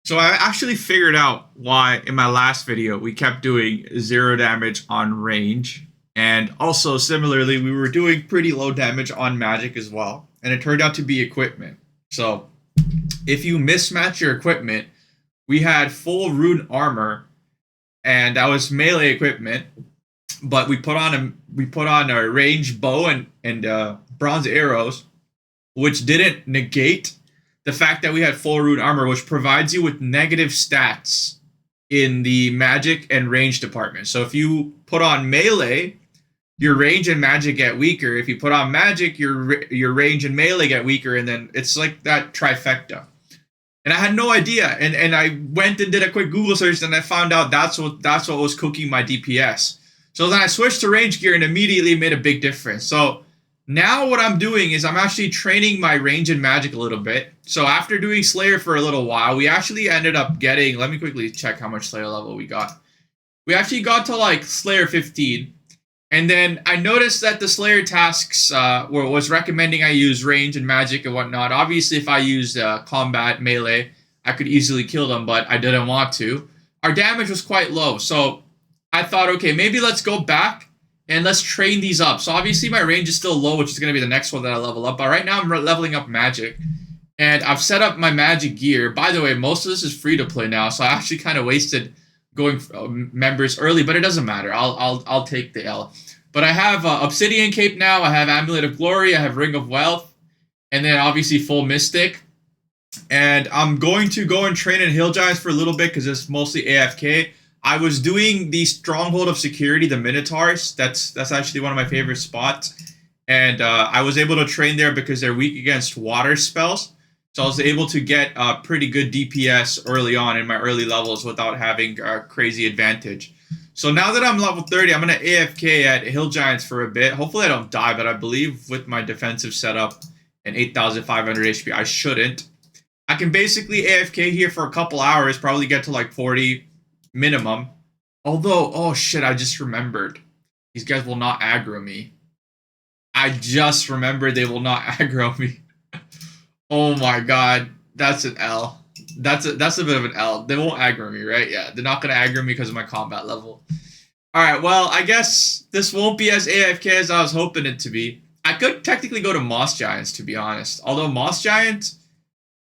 So I actually figured out why in my last video we kept doing 0 damage on range. And also similarly, we were doing pretty low damage on magic as well. And it turned out to be equipment. So if you mismatch your equipment, we had full rune armor and that was melee equipment. But we put on a ranged bow and bronze arrows, which didn't negate the fact that we had full rune armor, which provides you with negative stats in the magic and range department. So if you put on melee, your range and magic get weaker. If you put on magic, your range and melee get weaker, and then it's like that trifecta. And I had no idea, and I went and did a quick Google search, and I found out that's what was cooking my DPS. So then I switched to range gear and immediately made a big difference. So now what I'm doing is I'm actually training my range and magic a little bit. So after doing Slayer for a little while, we actually ended up getting, let me quickly check how much Slayer level we got. We actually got to like Slayer 15. And then I noticed that the Slayer tasks was recommending I use range and magic and whatnot. Obviously, if I used combat melee, I could easily kill them, but I didn't want to. Our damage was quite low, so I thought, okay, maybe let's go back and let's train these up. So obviously my range is still low, which is going to be the next one that I level up. But right now I'm leveling up magic. And I've set up my magic gear. By the way, most of this is free to play now, so I actually kind of wasted going members early, but it doesn't matter. I'll take the L. But I have Obsidian Cape now. I have Amulet of Glory. I have Ring of Wealth, and then obviously Full Mystic. And I'm going to go and train in Hill Giants for a little bit because it's mostly AFK. I was doing the Stronghold of Security, the Minotaurs. That's actually one of my favorite spots. And I was able to train there because they're weak against water spells. So I was able to get a pretty good DPS early on in my early levels without having a crazy advantage. So now that I'm level 30, I'm going to AFK at Hill Giants for a bit. Hopefully I don't die, but I believe with my defensive setup and 8,500 HP, I shouldn't. I can basically AFK here for a couple hours, probably get to like 40 minimum. Although, oh shit, I just remembered. These guys will not aggro me. I just remembered they will not aggro me. Oh my god, that's an L. That's a bit of an L. They won't aggro me, right? Yeah, they're not gonna aggro me because of my combat level. Alright, well, I guess this won't be as AFK as I was hoping it to be. I could technically go to Moss Giants, to be honest. Although Moss Giants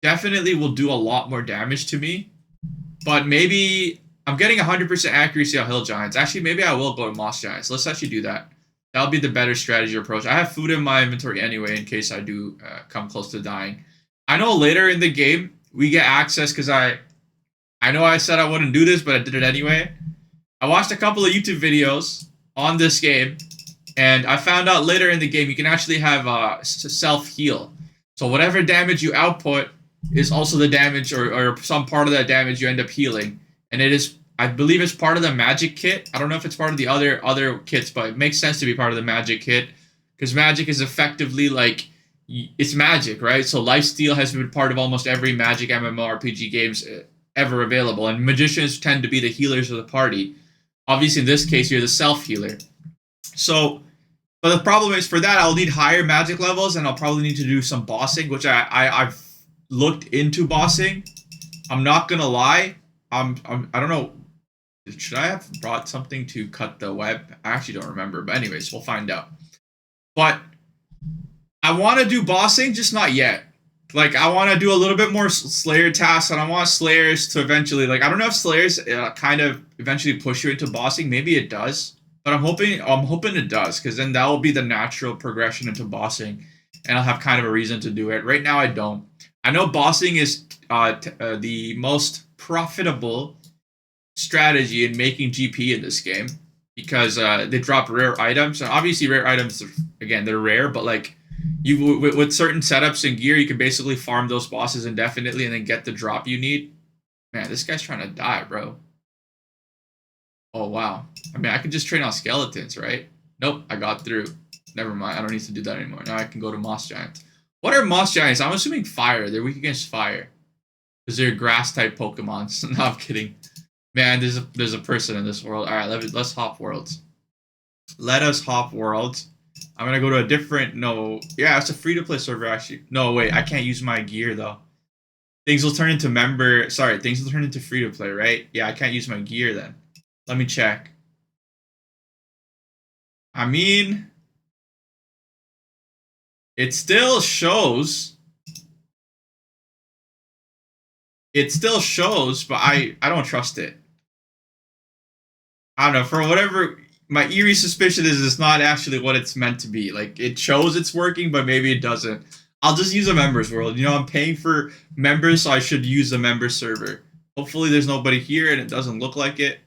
definitely will do a lot more damage to me. But maybe I'm getting 100% accuracy on Hill Giants. Actually, maybe I will go to Moss Giants. Let's actually do that. That'll be the better strategy approach. I have food in my inventory anyway in case I do come close to dying. I know later in the game we get access because I know I said I wouldn't do this, but I did it anyway. I watched a couple of YouTube videos on this game, and I found out later in the game you can actually have self-heal. So whatever damage you output is also the damage or some part of that damage you end up healing. And it is, I believe it's part of the magic kit. I don't know if it's part of the other kits, but it makes sense to be part of the magic kit. Because magic is effectively like, it's magic, right? So lifesteal has been part of almost every magic MMORPG games ever available. And magicians tend to be the healers of the party. Obviously in this case, you're the self-healer. So, but the problem is for that, I'll need higher magic levels and I'll probably need to do some bossing, which I've looked into bossing. I'm not gonna lie. I don't know. Should I have brought something to cut the web? I actually don't remember. But anyways, we'll find out. But I want to do bossing, just not yet. Like, I want to do a little bit more Slayer tasks, and I want Slayers to eventually, like, I don't know if Slayers kind of eventually push you into bossing. Maybe it does. But I'm hoping it does, because then that will be the natural progression into bossing, and I'll have kind of a reason to do it. Right now, I don't. I know bossing is the most profitable strategy in making GP in this game because they drop rare items, and obviously rare items, again, they're rare, but like you with certain setups and gear, you can basically farm those bosses indefinitely and then get the drop you need. Man, this guy's trying to die, bro. Oh wow. I mean, I could just train on skeletons, right? Nope, I got through. Never mind, I don't need to do that anymore. Now I can go to Moss Giants. What are Moss Giants? I'm assuming fire. They're weak against fire because they're grass type Pokemon. No, I'm kidding. Man, there's a person in this world. All right, let's hop worlds. Let us hop worlds. I'm gonna go to a different. No, yeah, it's a free to play server actually. No, wait, I can't use my gear though. things will turn into things will turn into free to play, right? Yeah, I can't use my gear then. Let me check. I mean, it still shows. It still shows, but I don't trust it. I don't know. For whatever, my eerie suspicion is it's not actually what it's meant to be. Like, it shows it's working, but maybe it doesn't. I'll just use a members world. You know, I'm paying for members, so I should use a member server. Hopefully there's nobody here and it doesn't look like it.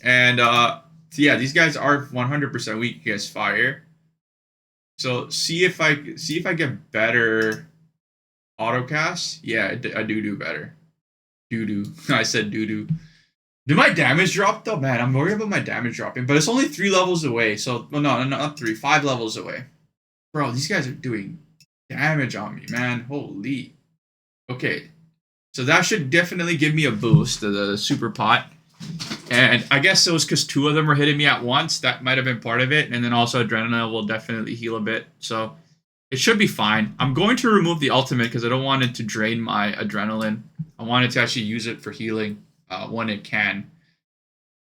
And so yeah, these guys are 100% weak against fire. So see if I get better autocast. Yeah, I do better. Doo-doo. I said doo-doo. Did my damage drop though? Man, I'm worried about my damage dropping, but it's only 3 levels away. So, well, no, not 3, 5 levels away. Bro, these guys are doing damage on me, man. Holy. Okay, so that should definitely give me a boost to the super pot. And I guess it was because 2 of them were hitting me at once. That might have been part of it. And then also adrenaline will definitely heal a bit. So it should be fine. I'm going to remove the ultimate because I don't want it to drain my adrenaline. I wanted to actually use it for healing when it can.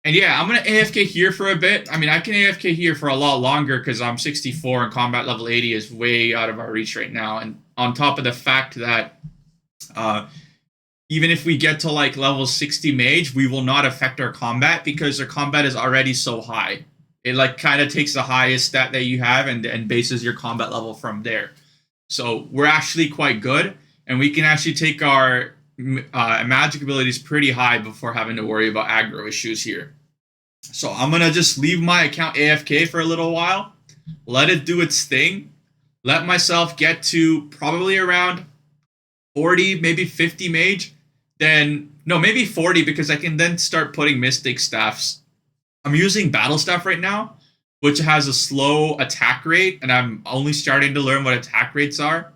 And yeah, I'm going to AFK here for a bit. I mean, I can AFK here for a lot longer because I'm 64 and combat level 80 is way out of our reach right now. And on top of the fact that even if we get to like level 60 mage, we will not affect our combat because our combat is already so high. It like kind of takes the highest stat that you have and bases your combat level from there. So we're actually quite good, and we can actually take our magic abilities pretty high before having to worry about aggro issues here. So I'm going to just leave my account AFK for a little while, let it do its thing, let myself get to probably around 40, maybe 50 mage, then, no, maybe 40 because I can then start putting mystic staffs. I'm using battle staff right now, which has a slow attack rate, and I'm only starting to learn what attack rates are.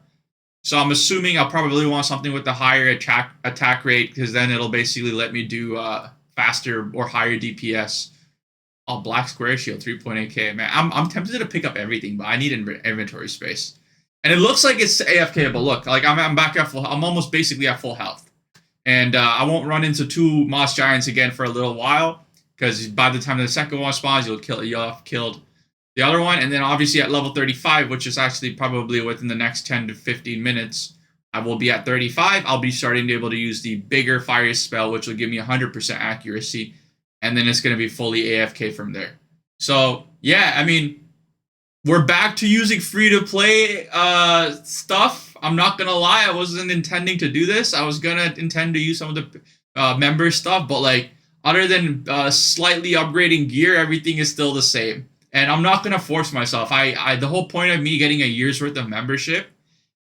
So I'm assuming I'll probably want something with the higher attack rate because then it'll basically let me do faster or higher DPS. Oh, black square shield, 3.8k. Man, I'm tempted to pick up everything, but I need inventory space. And it looks like it's AFK, but look, like I'm back at full. I'm almost basically at full health, and I won't run into 2 moss giants again for a little while because by the time the second one spawns, you'll have killed the other one, and then obviously at level 35, which is actually probably within the next 10 to 15 minutes, I will be at 35. I'll be starting to be able to use the bigger fire spell, which will give me 100% accuracy, and then it's going to be fully AFK from there. So yeah, I mean, we're back to using free-to-play stuff. I'm not going to lie, I wasn't intending to do this. I was going to intend to use some of the member stuff, but like, other than slightly upgrading gear, everything is still the same. And I'm not going to force myself. The whole point of me getting a year's worth of membership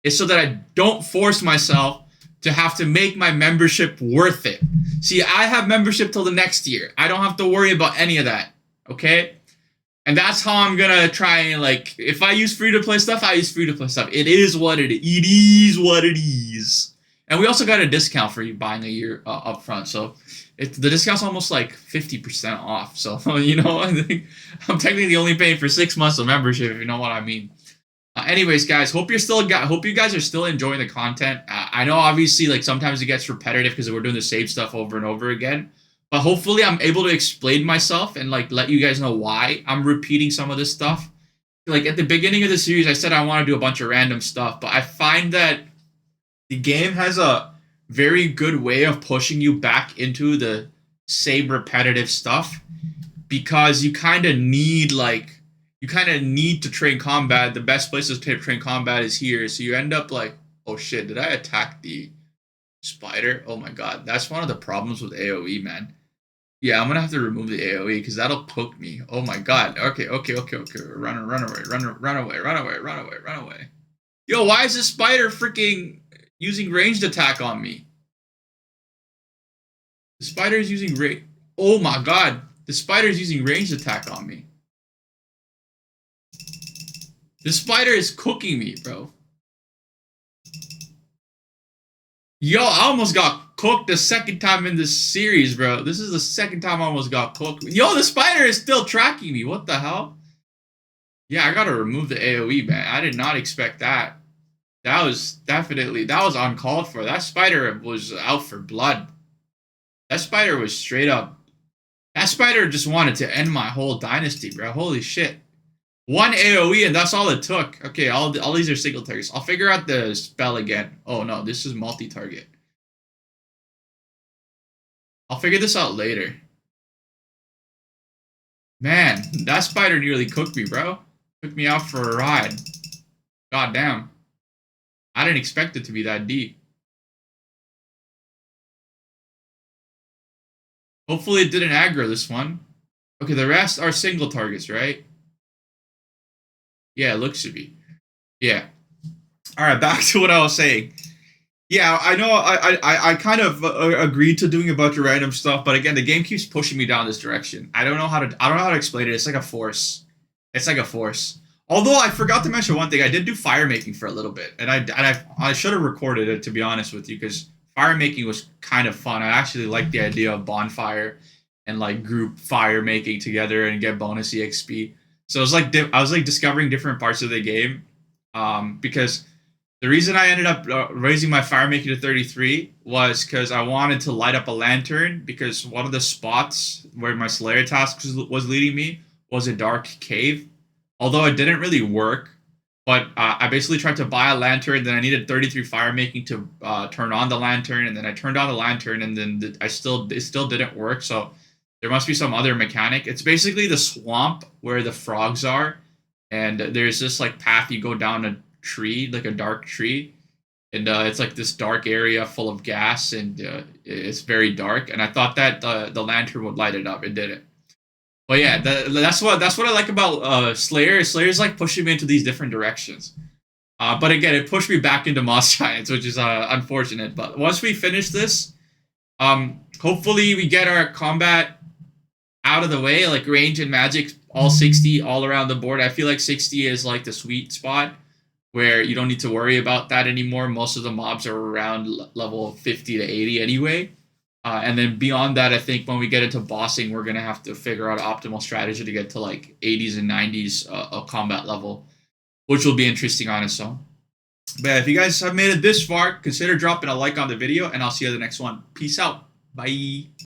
is so that I don't force myself to have to make my membership worth it. See, I have membership till the next year. I don't have to worry about any of that, okay? And that's how I'm going to try and, like, if I use free-to-play stuff, I use free-to-play stuff. It is what it is. It is what it is. And we also got a discount for you buying a year up front, so the discount's almost like 50% off. So, you know, I think I'm technically only paying for 6 months of membership, if you know what I mean. Anyways, guys, hope you guys are still enjoying the content. I know, obviously, like, sometimes it gets repetitive because we're doing the same stuff over and over again. But hopefully I'm able to explain myself and, like, let you guys know why I'm repeating some of this stuff. Like, at the beginning of the series, I said I want to do a bunch of random stuff, but I find that the game has a very good way of pushing you back into the same repetitive stuff because you kind of need to train combat. The best place to train combat is here. So you end up like, oh shit, did I attack the spider? Oh my god, that's one of the problems with AoE, man. Yeah, I'm gonna have to remove the AoE because that'll poke me. Oh my god. Okay. Run away. Yo, why is this spider freaking using ranged attack on me? The spider is using oh my god. The spider is using ranged attack on me. The spider is cooking me, bro. Yo, I almost got cooked the second time in this series, bro. This is the second time I almost got cooked. Yo, the spider is still tracking me. What the hell? Yeah, I gotta remove the AoE, man. I did not expect that. That was uncalled for. That spider was out for blood. That spider was straight up. That spider just wanted to end my whole dynasty, bro. Holy shit. One AoE and that's all it took. Okay, all these are single targets. I'll figure out the spell again. Oh no, this is multi-target. I'll figure this out later. Man, that spider nearly cooked me, bro. Took me out for a ride. God damn. I didn't expect it to be that deep. Hopefully it didn't aggro this one. Okay, the rest are single targets, right? Yeah, it looks to be. Yeah. All right, back to what I was saying. Yeah, I know. I kind of agreed to doing a bunch of random stuff, but again, the game keeps pushing me down this direction. I don't know how to explain it. It's like a force. It's like a force. Although I forgot to mention one thing, I did do fire making for a little bit, and I should have recorded it, to be honest with you, because fire making was kind of fun. I actually liked the idea of bonfire and like group fire making together and get bonus EXP. So it was like I was like discovering different parts of the game, because the reason I ended up raising my fire making to 33 was because I wanted to light up a lantern, because one of the spots where my Slayer task was leading me was a dark cave. Although it didn't really work, but I basically tried to buy a lantern, then I needed 33 fire making to turn on the lantern, and then I turned on the lantern, and then it still didn't work, so there must be some other mechanic. It's basically the swamp where the frogs are, and there's this like path you go down a tree, like a dark tree, and it's like this dark area full of gas, and it's very dark, and I thought that the lantern would light it up. It didn't. But yeah, that's what I like about Slayer. Slayer's like pushing me into these different directions. But again, it pushed me back into Moss Giants, which is unfortunate. But once we finish this, hopefully we get our combat out of the way, like range and magic, all 60 all around the board. I feel like 60 is like the sweet spot where you don't need to worry about that anymore. Most of the mobs are around level 50 to 80 anyway. And then beyond that, I think when we get into bossing, we're going to have to figure out optimal strategy to get to like 80s and 90s combat level, which will be interesting on its own. But yeah, if you guys have made it this far, consider dropping a like on the video, and I'll see you in the next one. Peace out. Bye.